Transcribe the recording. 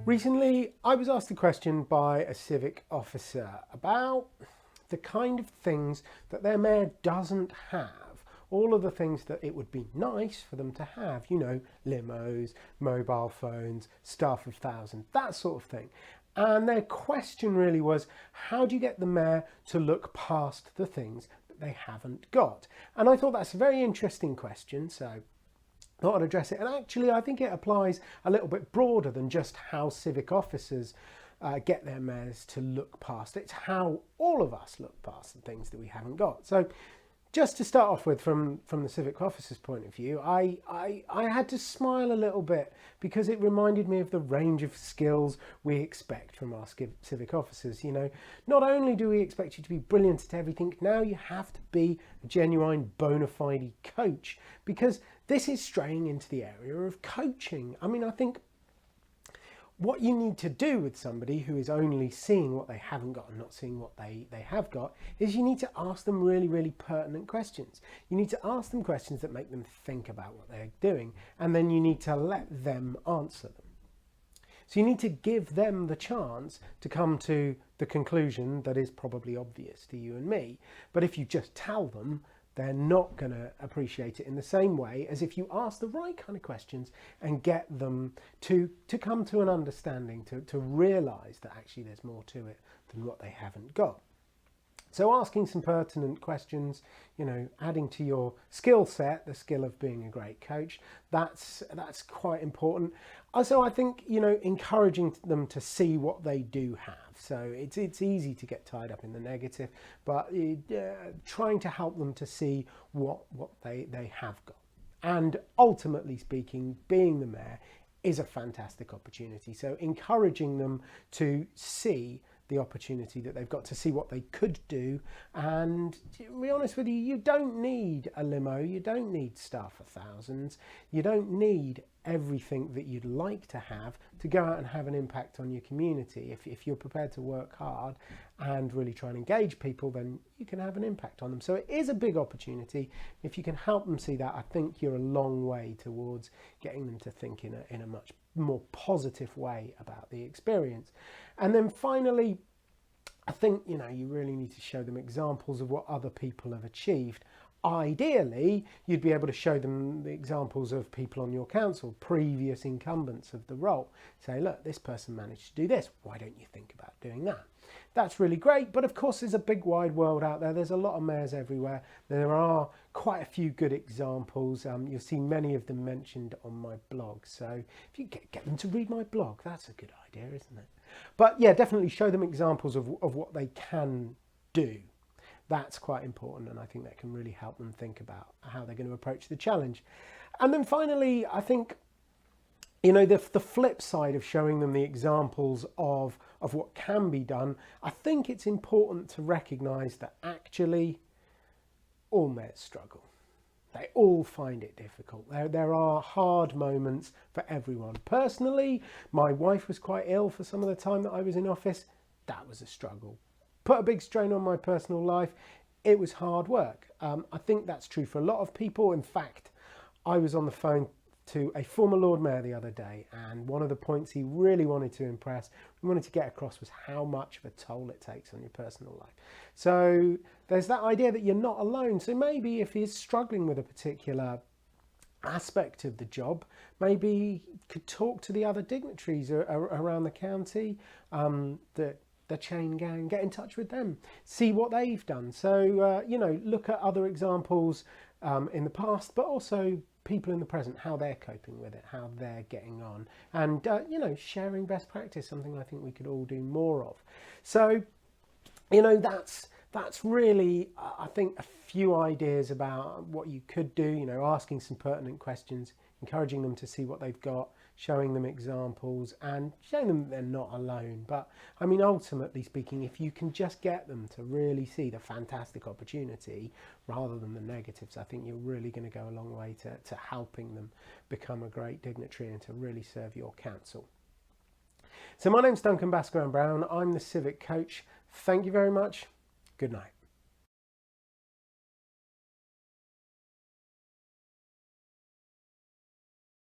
Recently, I was asked a question by a civic officer about the kind of things that their mayor doesn't have. All of the things that it would be nice for them to have, you know, limos, mobile phones, staff of thousands, that sort of thing. And their question really was, how do you get the mayor to look past the things that they haven't got? And I thought that's a very interesting question, so I thought I'd address it. And actually, I think it applies a little bit broader than just how civic officers get their mayors to look past. It's how all of us look past the things that we haven't got. So just to start off with, from the civic officer's point of view, I had to smile a little bit because it reminded me of the range of skills we expect from our civic officers. You know, not only do we expect you to be brilliant at everything, now you have to be a genuine bona fide coach, because this is straying into the area of coaching. I mean, I think what you need to do with somebody who is only seeing what they haven't got and not seeing what they have got is you need to ask them really, really pertinent questions. You need to ask them questions that make them think about what they're doing, and then you need to let them answer them. So you need to give them the chance to come to the conclusion that is probably obvious to you and me. But if you just tell them, they're not going to appreciate it in the same way as if you ask the right kind of questions and get them to come to an understanding, to realise that actually there's more to it than what they haven't got. So asking some pertinent questions, you know, adding to your skill set, the skill of being a great coach, that's quite important. Also, I think, you know, encouraging them to see what they do have. So it's easy to get tied up in the negative, but trying to help them to see what they have got. And ultimately speaking, being the mayor is a fantastic opportunity. So encouraging them to see the opportunity that they've got, to see what they could do. And to be honest with you, you don't need a limo, you don't need staff of thousands, you don't need everything that you'd like to have to go out and have an impact on your community. If you're prepared to work hard and really try and engage people, then you can have an impact on them. So it is a big opportunity. If you can help them see that, I think you're a long way towards getting them to think in a much more positive way about the experience. And then finally, I think, you know, you really need to show them examples of what other people have achieved. Ideally, you'd be able to show them the examples of people on your council, previous incumbents of the role. Say, look, this person managed to do this. Why don't you think about doing that? That's really great. But of course, there's a big wide world out there. There's a lot of mayors everywhere. There are quite a few good examples. You'll see many of them mentioned on my blog. So if you get them to read my blog, that's a good idea, isn't it? But yeah, definitely show them examples of what they can do. That's quite important, and I think that can really help them think about how they're going to approach the challenge. And then finally, I think, you know, the flip side of showing them the examples of what can be done, I think it's important to recognise that actually all mayors struggle. They all find it difficult. There are hard moments for everyone. Personally, my wife was quite ill for some of the time that I was in office. That was a struggle. Put a big strain on my personal life. It was hard work. I think that's true for a lot of people. In fact, I was on the phone to a former Lord Mayor the other day, and one of the points he really wanted to get across was how much of a toll it takes on your personal life. So there's that idea that you're not alone. So maybe if he's struggling with a particular aspect of the job, maybe he could talk to the other dignitaries around the county, the chain gang, get in touch with them, see what they've done. So, you know, look at other examples in the past, but also people in the present, how they're coping with it, how they're getting on. And, you know, sharing best practice, something I think we could all do more of. So, you know, that's really, I think, a few ideas about what you could do, you know, asking some pertinent questions, encouraging them to see what they've got, showing them examples and showing them that they're not alone. But I mean, ultimately speaking, if you can just get them to really see the fantastic opportunity rather than the negatives, I think you're really going to go a long way to helping them become a great dignitary and to really serve your council. So my name's Duncan Baskerville Brown. I'm the Civic Coach. Thank you very much. Good night.